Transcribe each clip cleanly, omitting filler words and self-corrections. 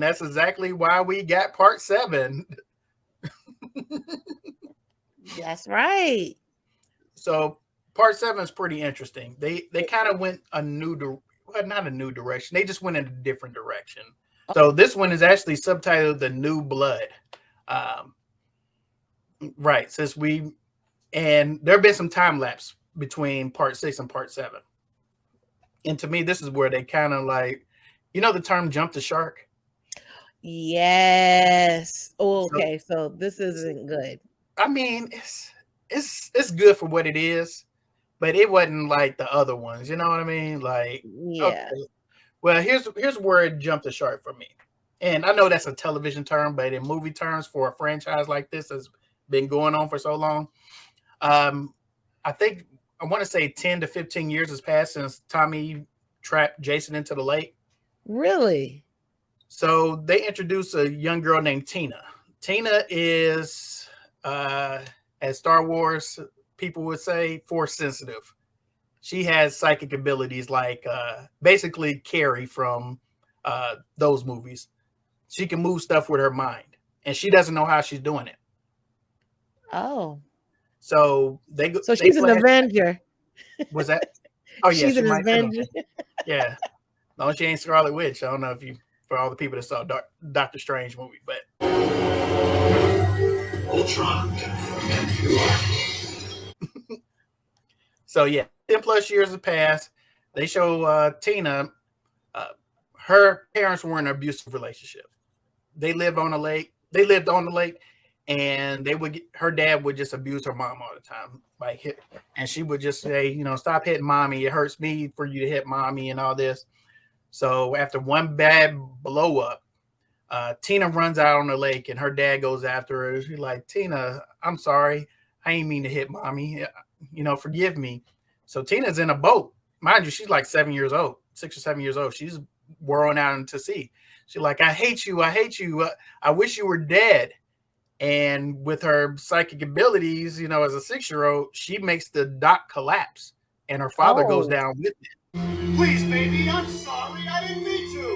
that's exactly why we got part 7. That's right. So part 7 is pretty interesting. They kind of went well, not a new direction. They just went in a different direction. So this one is actually subtitled "The New Blood." Um, right, since we and there have been some time lapse between part 6 and part 7. And to me, this is where they kind of like, the term "jump the shark." Yes. Oh, So, okay. So this isn't good. I mean, it's good for what it is, but it wasn't like the other ones. You know what I mean? Like, Yeah. okay, well, here's where it jumped the shark for me. And I know that's a television term, but in movie terms, for a franchise like this that's been going on for so long, um, I think I want to say 10 to 15 years has passed since Tommy trapped Jason into the lake. Really? So they introduced a young girl named Tina. Tina is, uh, as Star Wars people would say, force sensitive. She has psychic abilities like basically Carrie from those movies. She can move stuff with her mind, and she doesn't know how she's doing it. Oh. So So they she's an flash. Avenger. Was that? Oh yeah, She's she an might be. Avenger. Yeah, no, she ain't Scarlet Witch. I don't know if you for all the people that saw Doctor Strange movie, but Ultron. So yeah, 10 plus years have passed. They show Tina. Uh, her parents were in an abusive relationship. They lived on the lake. They lived on the lake, and her dad would just abuse her mom all the time, like hit, and she would just say, stop hitting mommy. It hurts me for you to hit mommy and all this. So after one bad blow up, Tina runs out on the lake, and her dad goes after her. She's like, Tina, I'm sorry. I ain't mean to hit mommy. Forgive me. So Tina's in a boat. Mind you, she's like 7 years old, 6 or 7 years old. She's whirling out into sea. She's like, I hate you. I hate you. I wish you were dead. And with her psychic abilities, as a 6-year-old, she makes the dock collapse, and her father goes Oh. down with it. Please, baby, I'm sorry. I didn't mean to. Go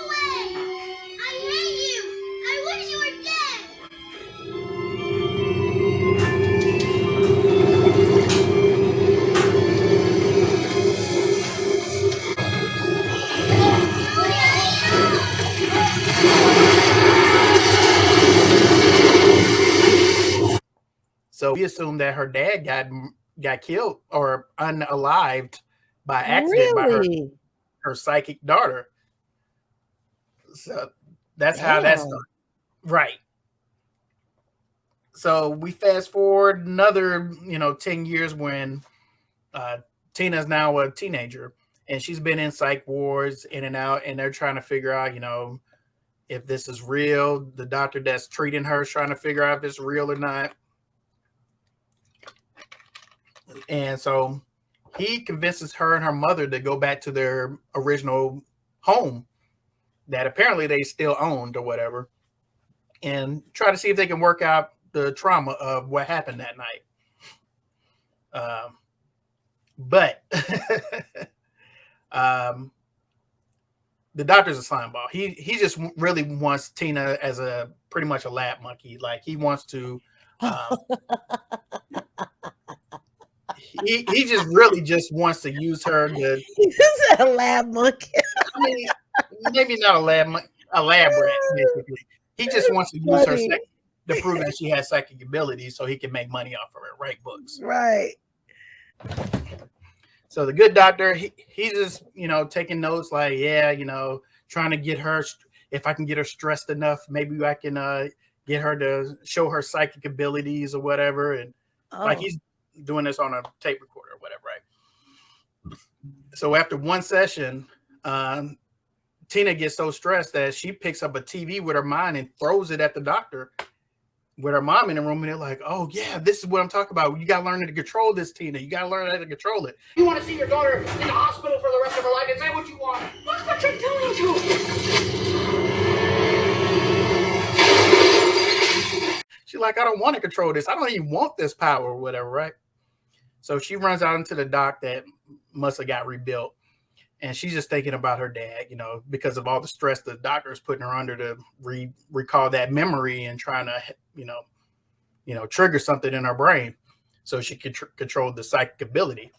away. I hate you. I wish you were dead. So we assume that her dad got killed or unalived by accident by Really? her psychic daughter. So that's how that Damn. started. Right. So we fast forward another, 10 years when uh, Tina's now a teenager, and she's been in psych wards in and out, and they're trying to figure out, if this is real. The doctor that's treating her is trying to figure out if it's real or not. And so he convinces her and her mother to go back to their original home that apparently they still owned or whatever, and try to see if they can work out the trauma of what happened that night. But the doctor's a slime ball. He just really wants Tina as a pretty much a lab monkey. Like he wants to. He just really just wants to use her to. He's a lab monkey. I mean, maybe not a lab rat. Basically, he just wants to use her to prove that she has psychic abilities, so he can make money off of her, write books. Right. So the good doctor, he's just taking notes, like, yeah, trying to get her. If I can get her stressed enough, maybe I can get her to show her psychic abilities or whatever. And like he's doing this on a tape recorder or whatever, right? So after one session, Tina gets so stressed that she picks up a TV with her mind and throws it at the doctor with her mom in the room. And they're like, oh, yeah, this is what I'm talking about. You got to learn how to control this, Tina. You got to learn how to control it. You want to see your daughter in the hospital for the rest of her life? Is that what you want? Look what you're doing to her. She's like, I don't want to control this. I don't even want this power or whatever, right? So she runs out into the dock that must have got rebuilt. and she's just thinking about her dad, because of all the stress the doctor's putting her under to recall that memory and trying to, trigger something in her brain so she could control the psychic ability.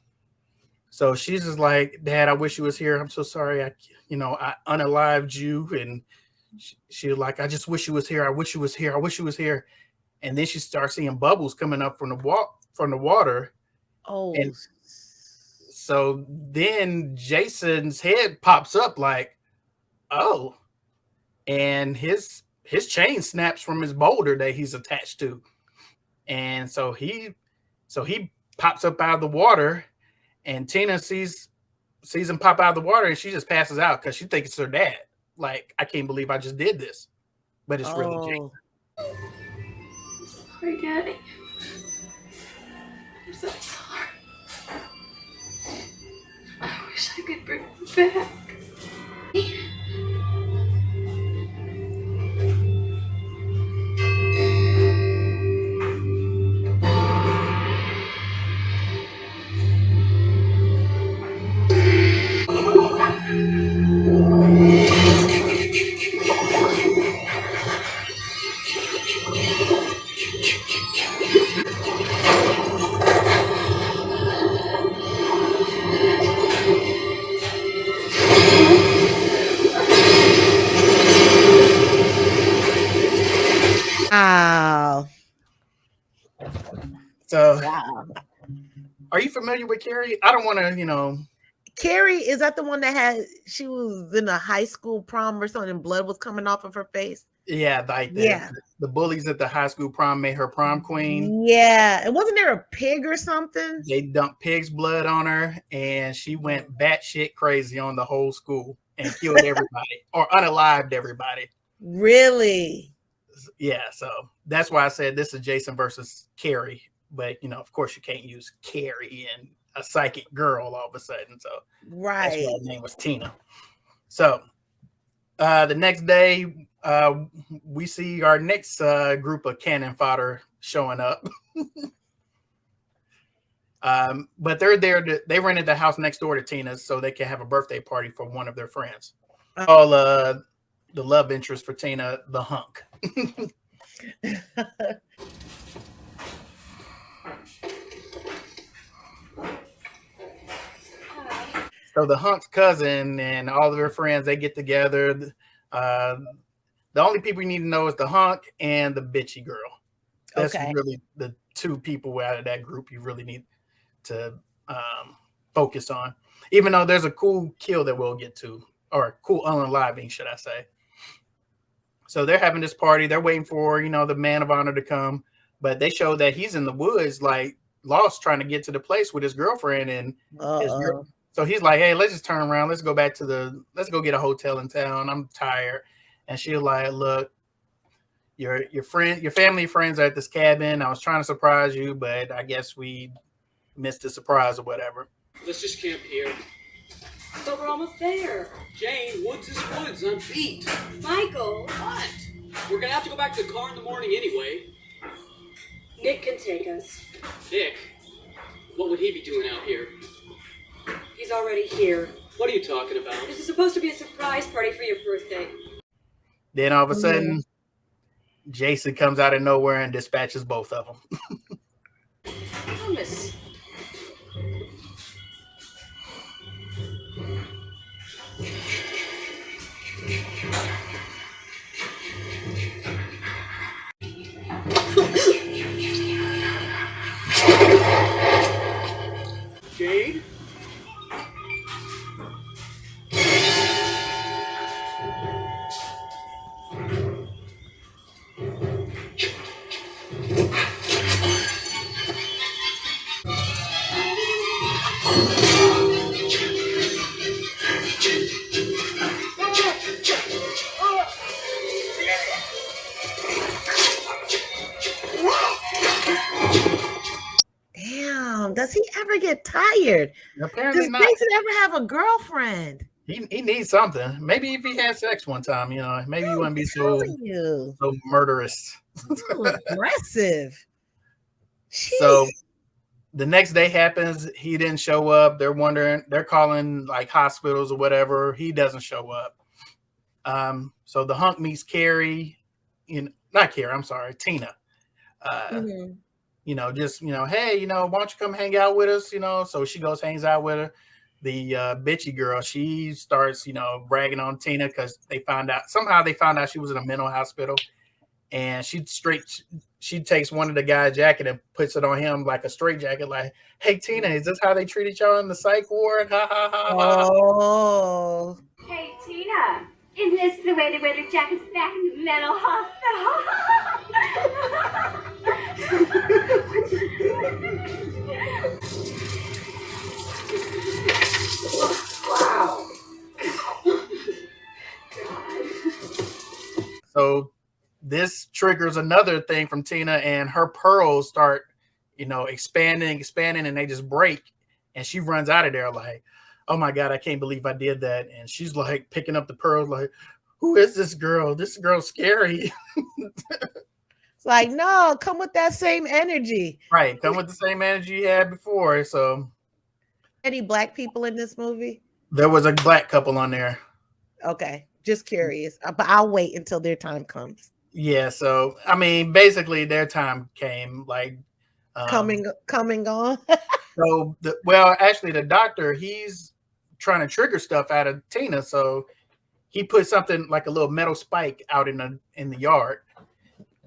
So she's just like, Dad, I wish you was here. I'm so sorry. I unalived you. And she was like, I just wish you was here. I wish you was here. I wish you was here. And then she starts seeing bubbles coming up from the water. Oh. And so then Jason's head pops up like, oh, and his chain snaps from his boulder that he's attached to. And so he pops up out of the water, and Tina sees him pop out of the water, and she just passes out because she thinks it's her dad. Like, I can't believe I just did this. But it's really Jason. Sorry, Daddy. I'm so sorry. I wish I could bring him back. Wow. So, wow. Are you familiar with Carrie? I don't want to, Carrie, is that the one that she was in a high school prom or something and blood was coming off of her face? Yeah, like the bullies at the high school prom made her prom queen. Yeah. And wasn't there a pig or something? They dumped pig's blood on her, and she went batshit crazy on the whole school and killed everybody or unalived everybody. Really? Yeah, so that's why I said this is Jason versus Carrie. But, of course you can't use Carrie and a psychic girl all of a sudden. So right. That's why her name was Tina. So the next day, we see our next group of cannon fodder showing up. But they're there. They rented the house next door to Tina's so they can have a birthday party for one of their friends. All the love interest for Tina, the hunk. So the hunk's cousin and all of her friends, they get together. The only people you need to know is the hunk and the bitchy girl. That's really the two people out of that group you really need to focus on. Even though there's a cool kill that we'll get to, or a cool unaliving, should I say. So they're having this party. They're waiting for, the man of honor to come. But they show that he's in the woods, like lost, trying to get to the place with his girlfriend and his girl. So he's like, hey, let's just turn around. Let's go go get a hotel in town. I'm tired. And she's like, look, your family friends are at this cabin. I was trying to surprise you, but I guess we missed the surprise or whatever. Let's just camp here. But we're almost there. Jane, woods is woods. I'm beat. Michael. What? We're gonna have to go back to the car in the morning anyway. Nick can take us. Nick? What would he be doing out here? He's already here. What are you talking about? This is supposed to be a surprise party for your birthday. Then all of a sudden, Jason comes out of nowhere and dispatches both of them. Thomas. Jade? Damn, does he ever get tired? Apparently Does not. Jason ever have a girlfriend? He needs something. Maybe if he had sex one time, maybe he wouldn't be so murderous. So aggressive. So The next day happens. He didn't show up. They're wondering. They're calling like hospitals or whatever. He doesn't show up. So the hunk meets Carrie. Not Carrie. I'm sorry, Tina. Mm-hmm. Hey, why don't you come hang out with us? So she goes, hangs out with her. The bitchy girl, she starts, bragging on Tina because they found out she was in a mental hospital, and she takes one of the guy's jacket and puts it on him like a straight jacket, like, hey Tina, is this how they treated y'all in the psych ward? Ha ha ha ha. Oh. Hey, Tina, isn't this the way they wear their jackets back in the mental hospital? Wow. So this triggers another thing from Tina, and her pearls start, expanding, and they just break, and she runs out of there like, oh my God, I can't believe I did that. And she's like picking up the pearls like, who is this girl? This girl's scary. It's like, no, come with that same energy. Right. Come with the same energy you had before. So Any black people in this movie? there was a black couple on there. Okay. Just curious. But I'll wait until their time comes. Yeah. So, I mean, basically their time came like Coming on. So actually the doctor, he's trying to trigger stuff out of Tina. So he put something like a little metal spike out in the yard.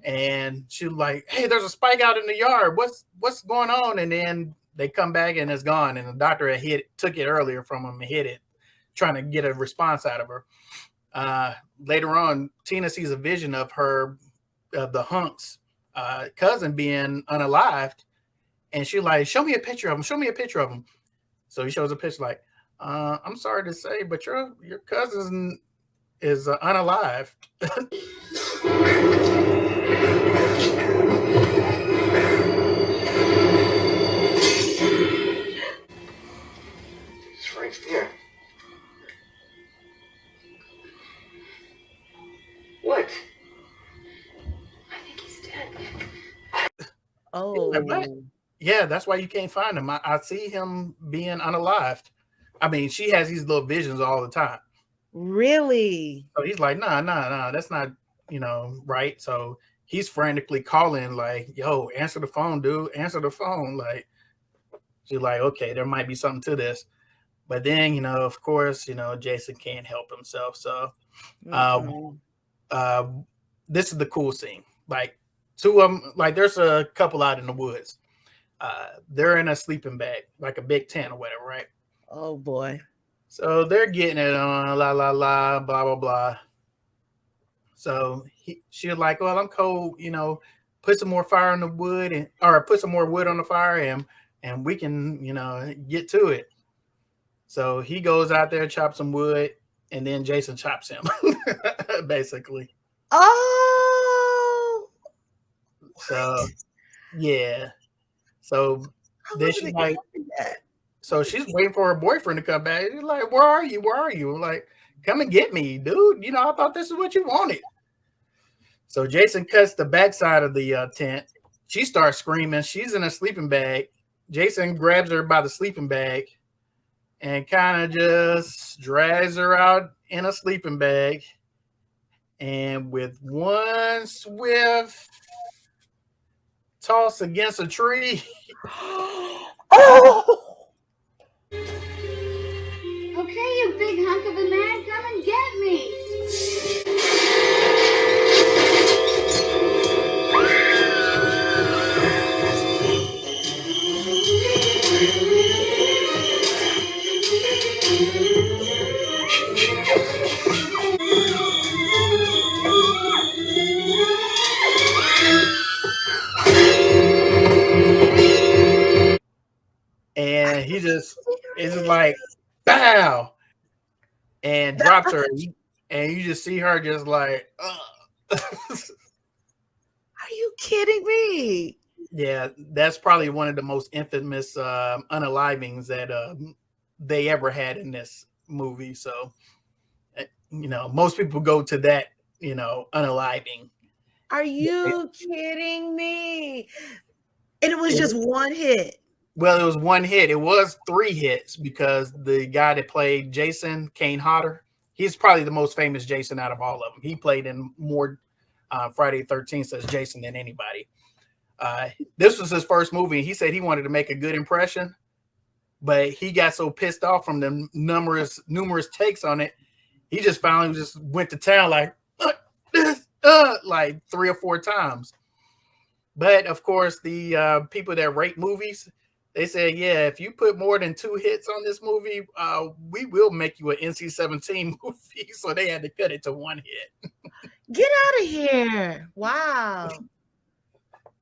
And she was like, hey, there's a spike out in the yard. What's going on? And then they come back and it's gone. And the doctor took it earlier from him and hit it, trying to get a response out of her. Later on, Tina sees a vision of the hunk's cousin being unalived. And she's like, show me a picture of him. So he shows a picture like, I'm sorry to say, but your cousin is unalived. It's right there. What? I think he's dead. Oh. Yeah, that's why you can't find him. I see him being unalived. I mean, she has these little visions all the time. Really? So he's like, nah, that's not, right. So he's frantically calling like, yo, answer the phone, dude. Answer the phone. Like, she's like, okay, there might be something to this. But then, of course, Jason can't help himself. So this is the cool scene. Like, two of them, like there's a couple out in the woods. They're in a sleeping bag, like a big tent or whatever, right? Oh boy. So they're getting it on, la la la, blah blah blah. So she's like, well, I'm cold, put some more fire on the wood, or put some more wood on the fire, and we can, get to it. So he goes out there, chops some wood, and then Jason chops him, basically. Oh. So yeah. So then she's like, so she's waiting for her boyfriend to come back. She's like, where are you? Where are you? Like, come and get me, dude. I thought this is what you wanted. So Jason cuts the backside of the tent. She starts screaming. She's in a sleeping bag. Jason grabs her by the sleeping bag and kind of just drags her out in a sleeping bag. And with one swift toss against a tree. Oh! Okay, you big hunk of a man, come and get me. And he just is just like, bow, and drops her. And you just see her just like, Are you kidding me? Yeah, that's probably one of the most infamous unalivings that they ever had in this movie. So, most people go to that, unaliving. Are you kidding me? And it was just one hit. Well, it was one hit. It was 3 hits because the guy that played Jason, Kane Hodder, he's probably the most famous Jason out of all of them. He played in more Friday 13th as Jason than anybody. This was his first movie. And he said he wanted to make a good impression, but he got so pissed off from the numerous takes on it. He just finally just went to town like 3 or 4 times. But of course, the people that rate movies, they said, yeah, if you put more than 2 hits on this movie, we will make you an NC-17 movie. So they had to cut it to 1 hit. Get out of here. Wow.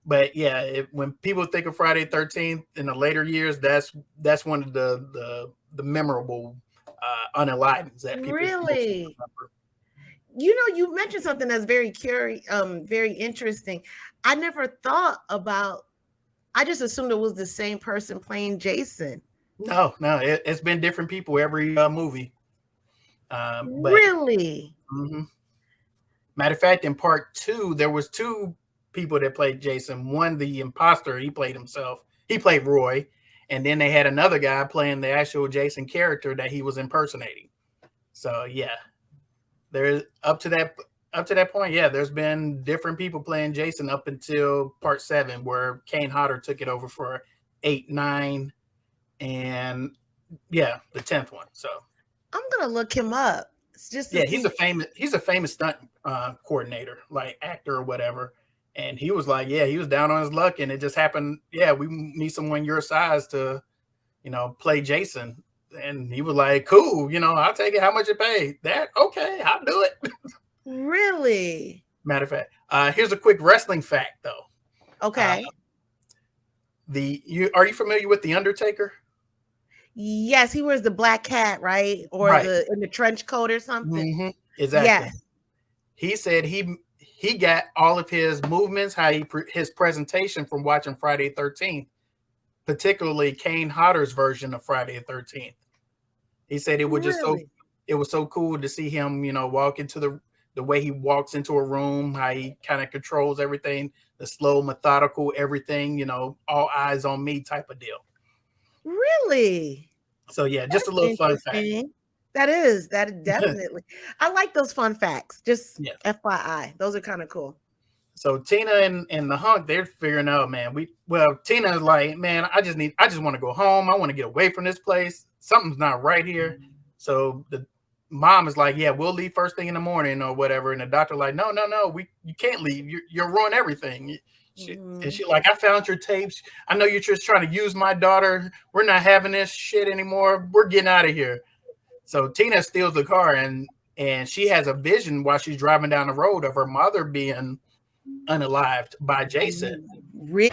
But yeah, when people think of Friday 13th in the later years, that's one of the memorable unalivings that people really remember. You know, you mentioned something that's very very interesting. I never thought about. I just assumed it was the same person playing Jason. No, it's been different people every movie. Really? Mm-hmm. Matter of fact, in part 2, there was 2 people that played Jason. One, the imposter, he played himself. He played Roy, and then they had another guy playing the actual Jason character that he was impersonating. So yeah, there's up to that point. Yeah, there's been different people playing Jason up until part 7, where Kane Hodder took it over for 8, 9, and yeah, the 10th one. So I'm gonna look him up. It's just he's a famous stunt coordinator, like actor or whatever. And he was like, yeah, he was down on his luck, and it just happened. Yeah, we need someone your size to, play Jason. And he was like, cool, I'll take it. How much it paid? That okay, I'll do it. Really? Matter of fact, here's a quick wrestling fact, though. Okay. Are you familiar with The Undertaker? Yes, he wears the black hat, right? Or right. in the trench coat or something. Mm-hmm. Exactly. Yes. He said he got all of his movements, his presentation from watching Friday 13th, particularly Kane Hodder's version of Friday the 13th. He said it was it was so cool to see him, walk into the way he walks into a room, how he kind of controls everything, the slow, methodical, everything, all eyes on me type of deal. Really? So yeah, just a little fun fact. That is definitely. I like those fun facts. Just FYI, those are kind of cool. So Tina and the hunk, they're figuring out, man. Tina's like, man, I just want to go home. I want to get away from this place. Something's not right here. So the mom is like, yeah, we'll leave first thing in the morning or whatever. And the doctor like, no, you can't leave. You'll ruin everything. And she like, I found your tapes. I know you're just trying to use my daughter. We're not having this shit anymore. We're getting out of here. So Tina steals the car and she has a vision while she's driving down the road of her mother being unalived by Jason. Really?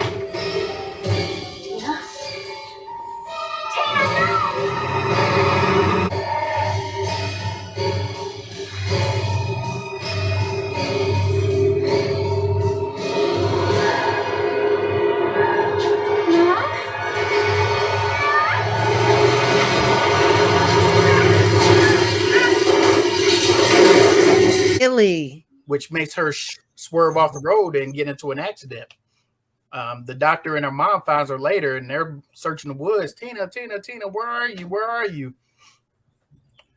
Which makes her swerve off the road and get into an accident. The doctor and her mom finds her later, and they're searching the woods. Tina, where are you? Where are you?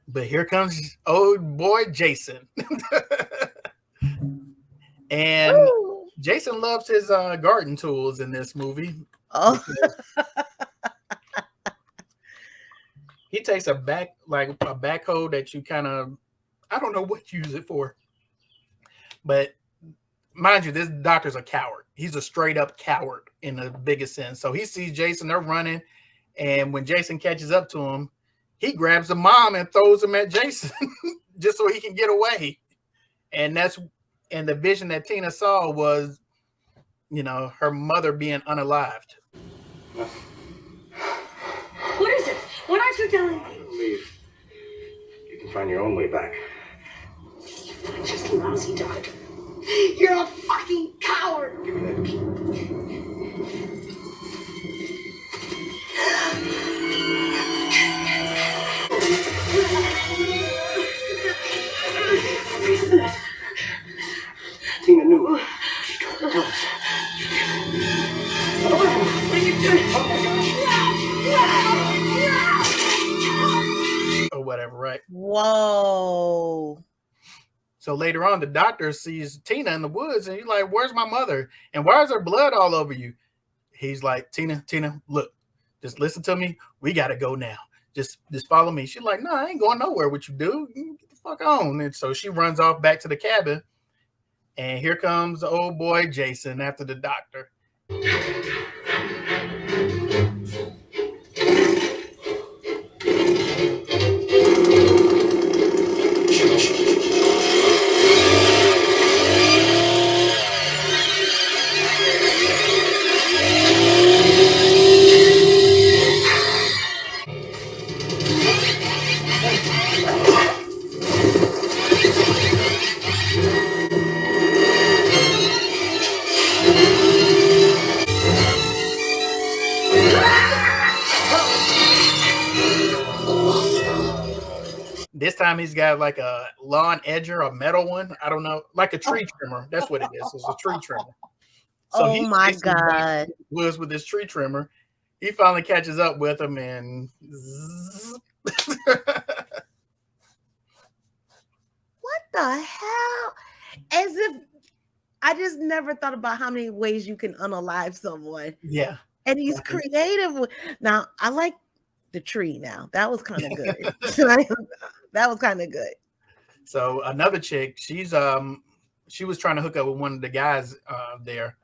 But here comes old boy Jason. And Jason loves his garden tools in this movie. Oh. He takes a backhoe that you kind of, I don't know what you use it for. But mind you, this doctor's a coward. He's a straight up coward in the biggest sense. So he sees Jason, they're running. And when Jason catches up to him, he grabs the mom and throws him at Jason just so he can get away. And the vision that Tina saw was, her mother being unalived. What is it? What aren't you telling me? Leave. You can find your own way back. You're just a lousy doctor. You're a fucking coward. Give me that key. Tina knew. She told us. What are you doing? Oh my gosh. whatever, right? Whoa. So later on, the doctor sees Tina in the woods and he's like, "Where's my mother? And why is there blood all over you?" He's like, Tina, look, just listen to me. We got to go now. Just follow me. She's like, "No, I ain't going nowhere with you, dude. Get the fuck on." And so she runs off back to the cabin. And here comes the old boy Jason after the doctor. This time he's got like a lawn edger, a metal one. I don't know, like a tree trimmer. That's what it is. It's a tree trimmer. So Oh my God. Was with this tree trimmer. He finally catches up with him and What the hell? As if I just never thought about how many ways you can unalive someone. yeah. And he's creative. Now, I like the tree now. That was kind of good. That was kind of good. So another chick, she was trying to hook up with one of the guys there.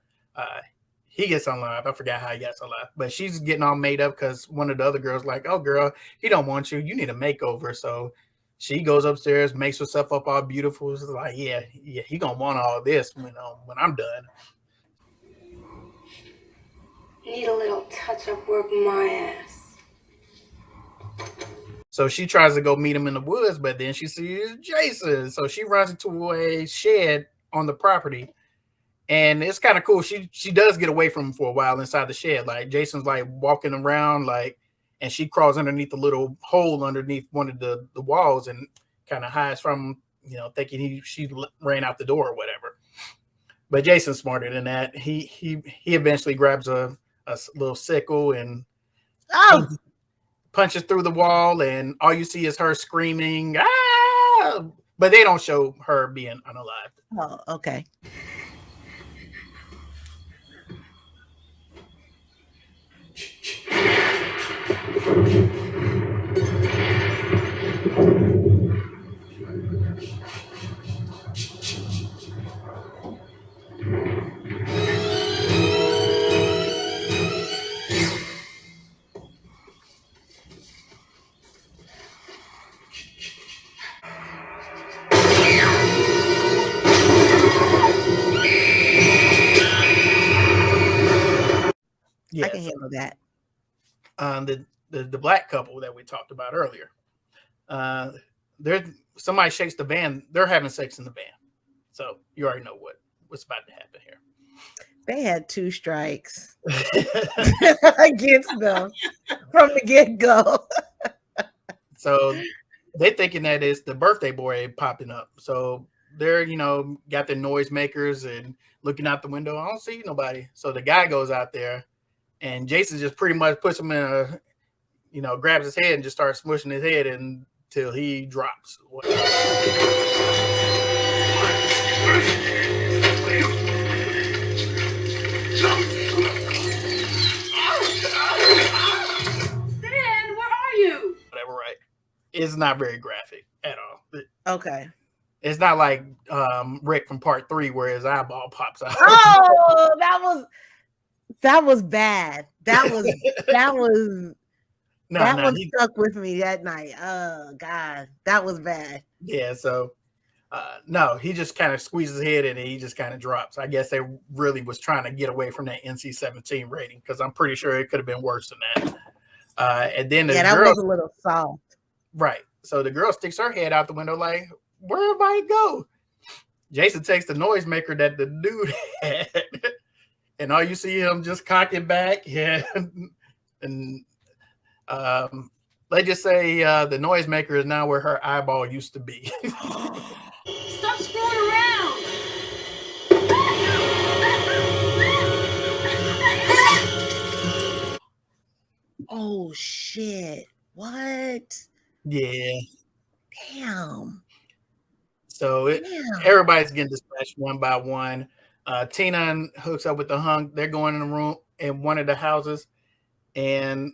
He gets unalive. I forgot how he gets unalive, but she's getting all made up because one of the other girls like, "Oh, girl, he don't want you. You need a makeover." So she goes upstairs, makes herself up all beautiful. It's like, yeah, he gonna want all this when I'm done. Need a little touch-up work my ass. So she tries to go meet him in the woods, but then she sees Jason. So she runs into a shed on the property. And it's kind of cool. She does get away from him for a while inside the shed. Like Jason's like walking around, like, and she crawls underneath the little hole underneath one of the walls and kind of hides from him, thinking she ran out the door or whatever. But Jason's smarter than that. He eventually grabs a little sickle and punches through the wall, and all you see is her screaming, "Ah!" But they don't show her being unalived. Oh, okay. Yeah, I can handle that. The black couple that we talked about earlier. Somebody shakes the van. They're having sex in the van. So you already know what's about to happen here. They had 2 strikes against them from the get-go. So they're thinking that it's the birthday boy popping up. So they're, got their noisemakers and looking out the window. I don't see nobody. So the guy goes out there, and Jason just pretty much puts him in grabs his head and just starts smushing his head until he drops. Whatever, right? It's not very graphic at all. Okay. It's not like Rick from Part 3 where his eyeball pops out. Oh, that was bad. That was stuck with me that night. Oh God, that was bad. Yeah, so no, he just kind of squeezes his head and he just kind of drops. I guess they really was trying to get away from that NC-17 rating because I'm pretty sure it could have been worse than that. And then that was a little soft. Right. So the girl sticks her head out the window like, "Where everybody go?" Jason takes the noisemaker that the dude had, and all you see him just cocking back. Yeah. And they just say the noisemaker is now where her eyeball used to be. Stop screwing around! Oh shit! What? Yeah. Damn. So Damn. everybody's getting dispatched one by one. Tina hooks up with the hunk. They're going in the room in one of the houses, and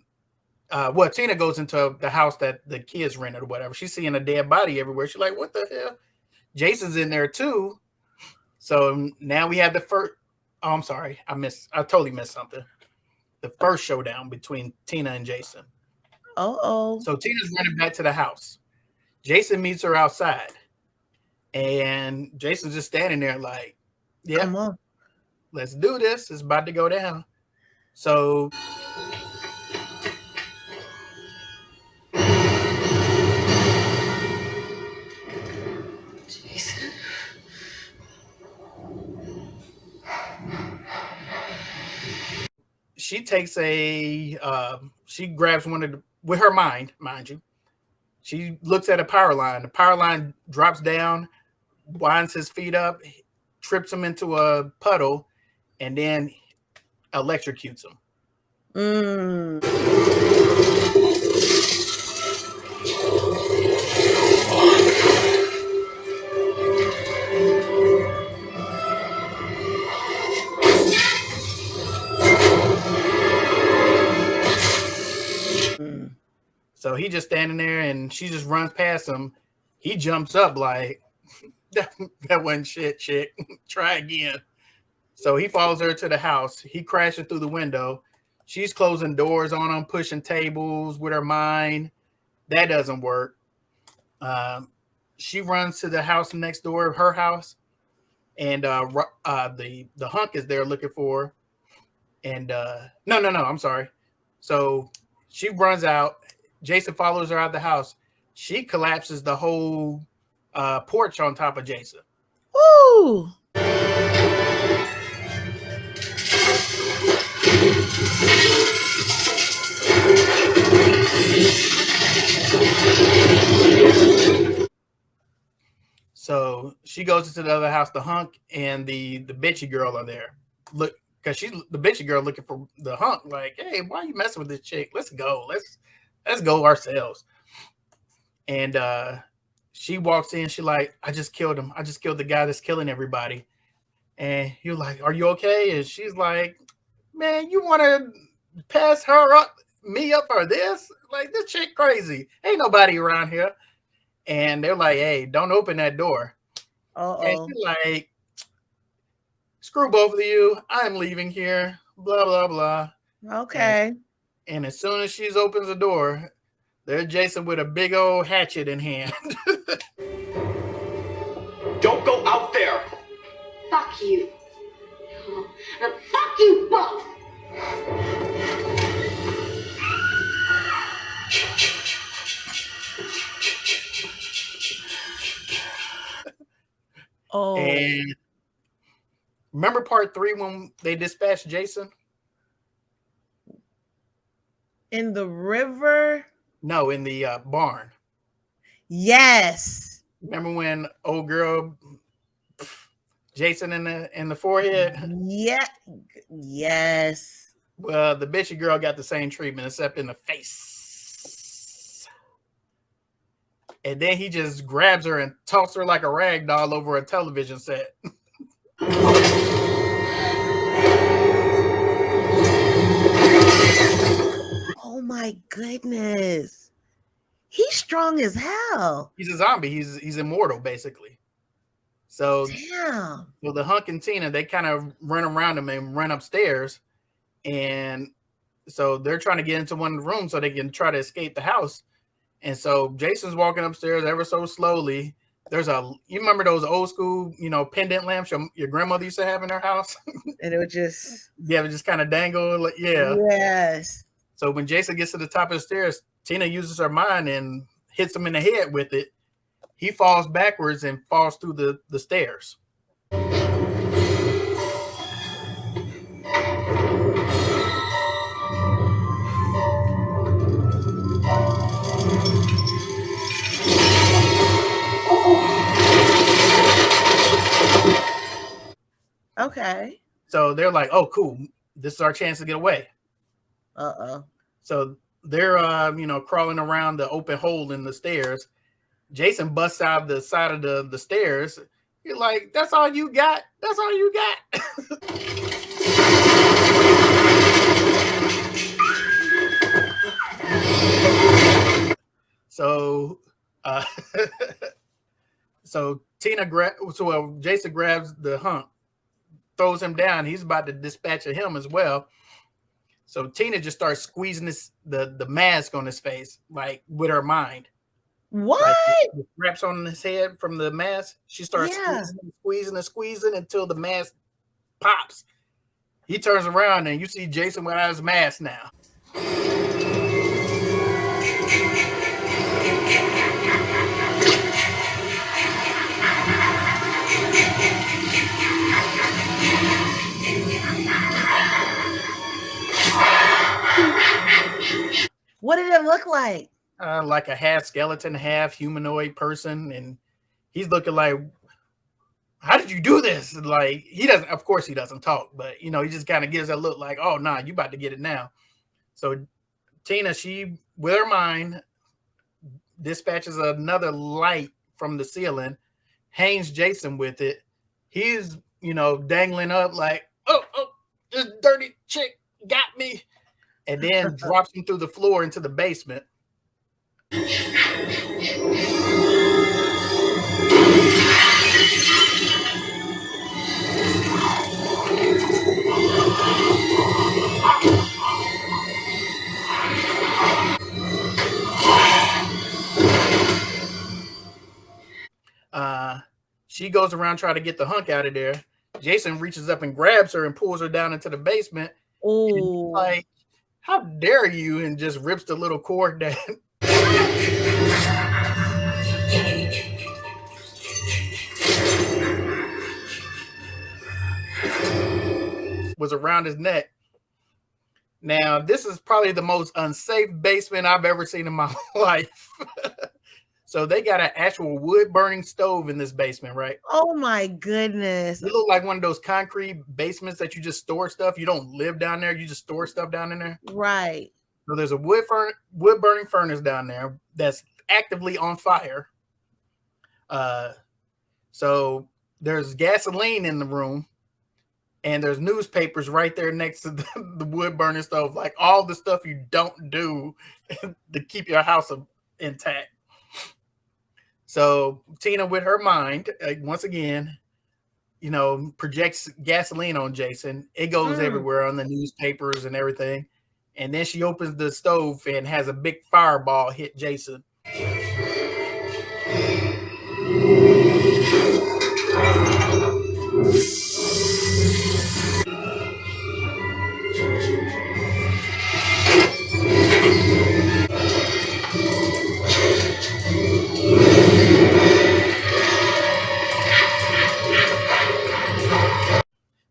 Tina goes into the house that the kids rented or whatever. She's seeing a dead body everywhere. She's like, "What the hell?" Jason's in there too. So now we have the first. Oh, I'm sorry, I totally missed something. The first showdown between Tina and Jason. Oh. So Tina's running back to the house. Jason meets her outside, and Jason's just standing there like, "Yeah, Come on. let's do this. It's about to go down." So Jason. she takes she grabs one of the, with her mind you. She looks at a power line. The power line drops down, winds his feet up, trips him into a puddle, and then electrocutes him. So he just standing there, and she just runs past him. He jumps up like, that wasn't shit, chick. Try again. So he follows her to the house. He crashes through the window. She's closing doors on him, pushing tables with her mind. That doesn't work. She runs to the house next door, her house, and the hunk is there looking for her. And no, I'm sorry. So she runs out. Jason follows her out the house. She collapses the whole porch on top of Jason. Ooh. So she goes into the other house. The hunk and the bitchy girl are there. Look, because she's the bitchy girl looking for the hunk. Like, hey, why are you messing with this chick? Let's go. Let's go ourselves. And she walks in. She like, I just killed him. I just killed the guy that's killing everybody. And you're like, are you okay? And she's like, man, you want to pass me up for this? Like, this chick crazy. Ain't nobody around here. And they're like, hey, don't open that door. And she's like, screw both of you. I'm leaving here. Blah, blah, blah. Okay. And as soon as she opens the door, there's Jason with a big old hatchet in hand. Don't go out there! Fuck you. Fuck you both. Oh. And remember part 3 when they dispatched Jason? In the river? No, in the barn. Yes. Remember when old girl Jason in the forehead? Yeah. Yes. Well, the bitchy girl got the same treatment except in the face. And then he just grabs her and tosses her like a rag doll over a television set. Oh my goodness. He's strong as hell. He's a zombie. He's immortal, basically. So, damn. So the hunk and Tina, they kind of run around him and run upstairs. And so they're trying to get into one of the rooms so they can try to escape the house. And so Jason's walking upstairs ever so slowly. You remember those old school, pendant lamps your grandmother used to have in her house? And it would just. Yeah, it just kind of dangle. Yeah. Yes. So when Jason gets to the top of the stairs, Tina uses her mind and hits him in the head with it. He falls backwards and falls through the stairs. Okay. So they're like, oh, cool. This is our chance to get away. Uh-oh. So they're crawling around the open hole in the stairs. Jason busts out the side of the stairs. You're like, that's all you got? That's all you got? So so Jason grabs the hunk, throws him down. He's about to dispatch of him as well. So Tina just starts squeezing the mask on his face, like with her mind. What? Like the straps on his head from the mask. She starts squeezing until the mask pops. He turns around and you see Jason without his mask now. What did it look like? Like a half skeleton, half humanoid person, and he's looking like, how did you do this? Like, he doesn't, of course he doesn't talk, but he just kind of gives that look like, oh nah, you about to get it now. So Tina, she with her mind dispatches another light from the ceiling, hangs Jason with it. He's dangling up like, oh, this dirty chick got me, and then drops him through the floor into the basement. She goes around trying to get the hunk out of there. Jason reaches up and grabs her and pulls her down into the basement. Oh, like, how dare you? And just rips the little cord down. Was around his neck. Now, this is probably the most unsafe basement I've ever seen in my life. So they got an actual wood burning stove in this basement, right? Oh my goodness. It looked like one of those concrete basements that you just store stuff. You don't live down there. You just store stuff down in there. Right. So there's a wood burning furnace down there that's actively on fire. So there's gasoline in the room, and there's newspapers right there next to the wood burning stove, like all the stuff you don't do to keep your house intact. So Tina, with her mind, once again, projects gasoline on Jason. It goes everywhere on the newspapers and everything. And then she opens the stove and has a big fireball hit Jason.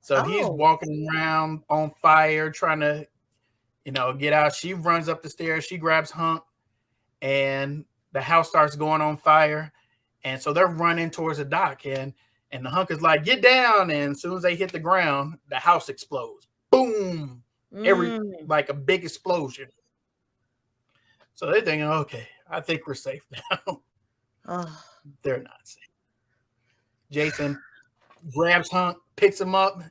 So he's walking around on fire, trying to, get out. She runs up the stairs. She grabs Hunk, and the house starts going on fire. And so they're running towards the dock, and the Hunk is like, get down. And as soon as they hit the ground, the house explodes. Boom. Like a big explosion. So they're thinking, okay, I think we're safe now. They're not safe. Jason grabs Hunk, picks him up.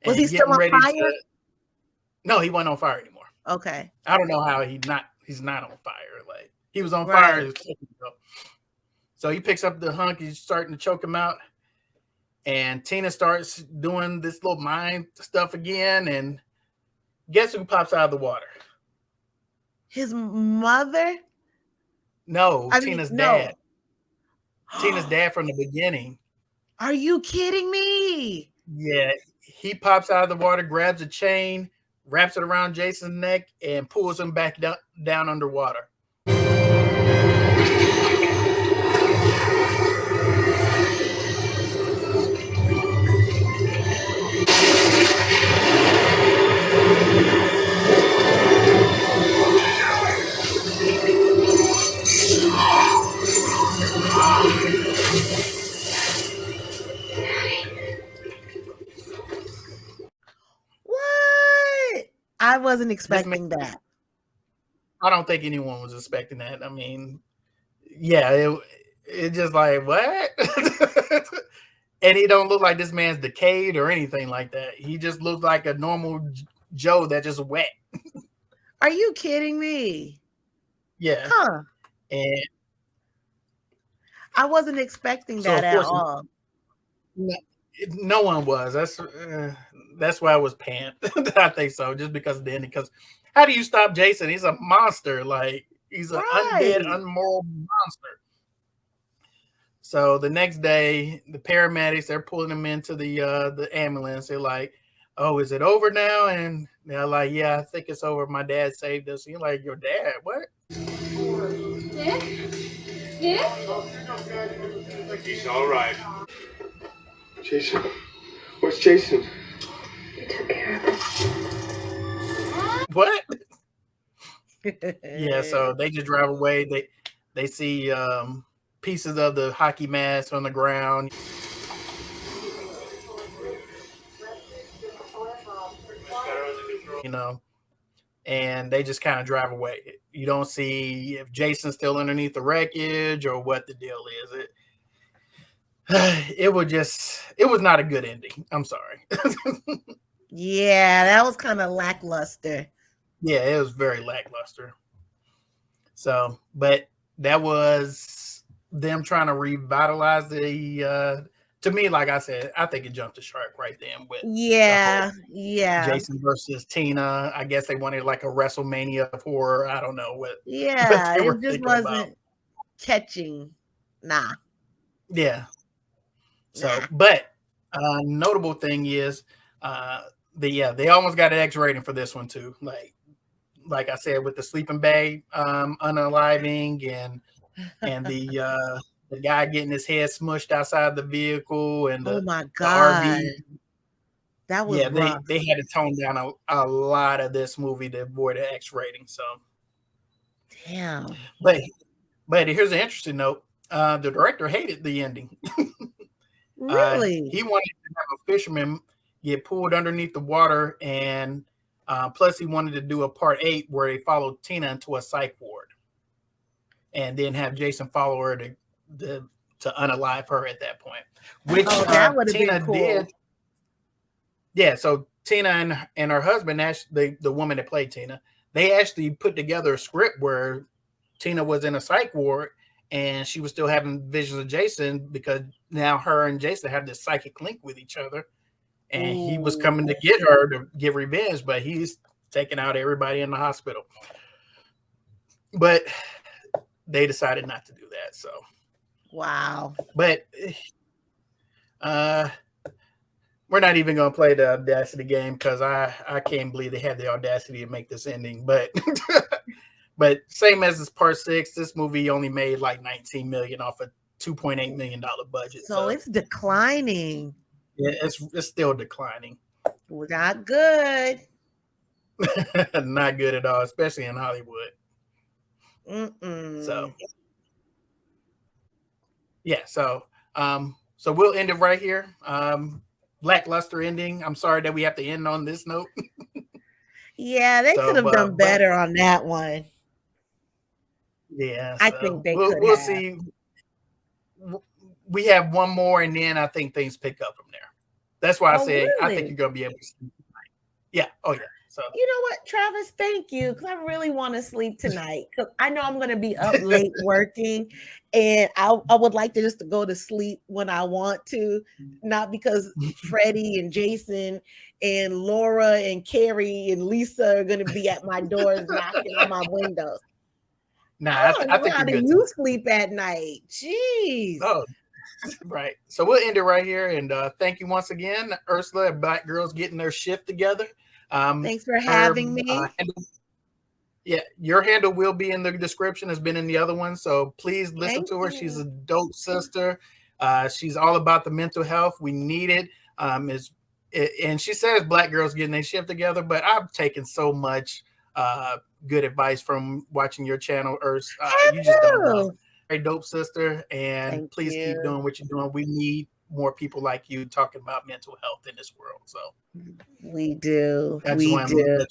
Was he still on fire? No, he wasn't on fire anymore. Okay. I don't know how he's not on fire. Like, he was on fire. So he picks up the Hunk. He's starting to choke him out. And Tina starts doing this little mind stuff again. And guess who pops out of the water? His mother? No, Tina's dad. Tina's dad from the beginning. Are you kidding me? Yeah. He pops out of the water, grabs a chain, wraps it around Jason's neck, and pulls him back down underwater. What? I wasn't expecting that. I don't think anyone was expecting that. I mean, yeah, it just like what? And he don't look like this man's decayed or anything like that. He just looks like a normal Joe that just wet. Are you kidding me? Yeah. Huh. And I wasn't expecting so that of at course all. no one was. That's why I was panned. I think so, just because of the ending. Because how do you stop Jason? He's a monster. Like he's an undead, Right. unmoral monster. So the next day, the paramedics they're pulling him into the ambulance. They're like, "Oh, is it over now?" And they're like, "Yeah, I think it's over. My dad saved us." And you're like, "Your dad? What?" Nick? Nick? He's all right. Jason? Where's Jason? We took care of it. What? Yeah. So they just drive away. They see pieces of the hockey mask on the ground. You know, and they just kind of drive away. You don't see if Jason's still underneath the wreckage or what the deal is. It was not a good ending. I'm sorry. Yeah, that was kind of lackluster. Yeah, it was very lackluster. So, but that was them trying to revitalize the to me, like I said, I think it jumped the shark right then with Yeah, the yeah, Jason versus Tina. I guess they wanted like a WrestleMania of horror. I don't know what yeah. they were It just thinking about. wasn't catching. Nah, Yeah. So, nah. but notable thing is, they almost got an X rating for this one too. Like I said, with the sleeping bag unaliving and the guy getting his head smushed outside the vehicle and Oh the my the God, RV. that was Yeah, rough. they had to tone down a lot of this movie to avoid an X rating. So, Damn. but here's an interesting note. The director hated the ending. Really? He wanted to have a fisherman get pulled underneath the water, and plus he wanted to do a part 8 where they followed Tina into a psych ward, and then have Jason follow her to unalive her at that point, which Oh, that would have been Tina cool. did. Yeah, so Tina and her husband, actually, the woman that played Tina, they actually put together a script where Tina was in a psych ward and she was still having visions of Jason because now her and Jason have this psychic link with each other. And he was coming to get her to get revenge, but he's taking out everybody in the hospital. But they decided not to do that. So, Wow. but we're not even going to play the Audacity game because I can't believe they had the audacity to make this ending. But but same as this part 6, this movie only made like 19 million off a $2.8 million budget. So it's declining. Yeah, it's still declining. Not good. Not good at all, especially in Hollywood. So yeah, so we'll end it right here. Lackluster ending. I'm sorry that we have to end on this note. Yeah, they could have done better on that one. Yeah, I think they we'll see. We have one more, and then I think things pick up from there. That's why I say really? I think you're gonna be able to sleep tonight. Yeah. Oh yeah. So you know what, Travis? Thank you, because I really want to sleep tonight. Because I know I'm going to be up late working, and I would like to just go to sleep when I want to, not because Freddie and Jason and Laura and Carrie and Lisa are going to be at my doors knocking on my windows. Nah, I think how you're do good. You sleep at night? Jeez. Oh, right. So we'll end it right here, and thank you once again, Ursula and Black Girls getting their shift together. Thanks for having me. Yeah, your handle will be in the description. It's been in the other one, so please listen to her. She's a dope sister. She's all about the mental health. We need it. And she says Black girls getting their shift together, but I've taken so much good advice from watching your channel, Urs. You just don't know. Very dope sister, and please keep doing what you're doing. We need more people like you talking about mental health in this world. So we do. We do.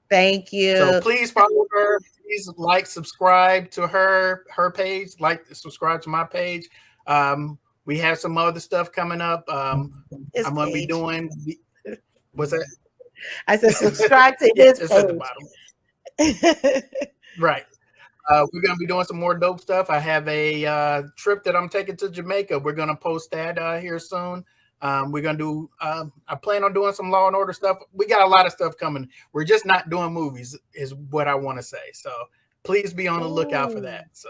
Thank you. So please follow her. Please like, subscribe to her page. Like, subscribe to my page. We have some other stuff coming up. I'm going to be doing. What's that? I said subscribe to Yeah, his it's page. at the bottom. Right. We're going to be doing some more dope stuff. I have a trip that I'm taking to Jamaica. We're going to post that here soon. We're going to do, I plan on doing some Law and Order stuff. We got a lot of stuff coming. We're just not doing movies is what I want to say. So please be on the lookout for that. So